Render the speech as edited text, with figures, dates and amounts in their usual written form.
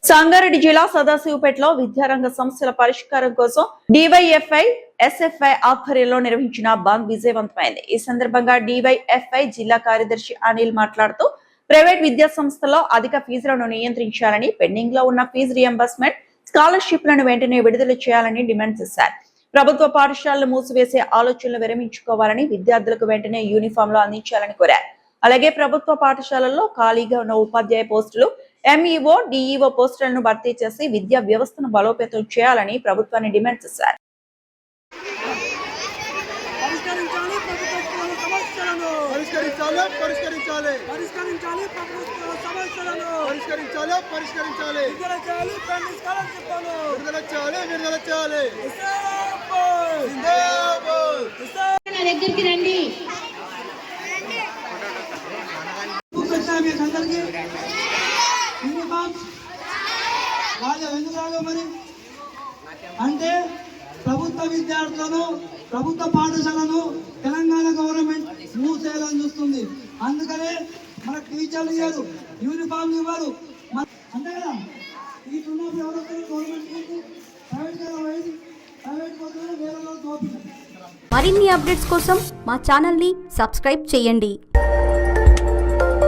సంగారెడ్డి జిల్లా సదాశివపేటలో విద్యారంగ సమస్యల పరిష్కారం కోసం డివైఎఫ్ఐ ఎస్ఎఫ్ఐ ఆధ్వర్యంలో నిర్వహించిన బంద్ విజయవంతమైంది. ఈ సందర్భంగా డివైఎఫ్ఐ జిల్లా కార్యదర్శి అనిల్ మాట్లాడుతూ ప్రైవేట్ విద్యా సంస్థల్లో అధిక ఫీజులను నియంత్రించాలని, పెండింగ్ లో ఉన్న ఫీజు రియంబర్స్మెంట్, స్కాలర్షిప్లను వెంటనే విడుదల చేయాలని డిమాండ్ చేశారు. ప్రభుత్వ పాఠశాలలు మూసివేసే ఆలోచనలు విరమించుకోవాలని, విద్యార్థులకు వెంటనే యూనిఫామ్లు అందించాలని కోరారు. అలాగే ప్రభుత్వ పాఠశాలల్లో ఖాళీగా ఉన్న ఉపాధ్యాయ పోస్టులు, ఎంఈఓ, డిఈఓ పోస్టులను భర్తీ చేసి విద్యా వ్యవస్థను బలోపేతం చేయాలని ప్రభుత్వాన్ని డిమాండ్ చేశారు. దగ్గరికి రండి. మరి అంటే ప్రభుత్వ విద్యార్థులను, ప్రభుత్వ పాఠశాలను తెలంగాణ గవర్నమెంట్ మూసేయాలని చూస్తుంది. అందుకనే మన టీచర్లు ఇవ్వరు, యూనిఫామ్ ఇవ్వరు. అంతే కదా, ఇప్పుడున్నప్పుడు ఎవరొస్తారు గవర్నమెంట్ ప్రైవేట్ కోసం వేరే మరిన్ని అప్డేట్స్ కోసం మా ఛానల్ని సబ్స్క్రైబ్ చేయండి.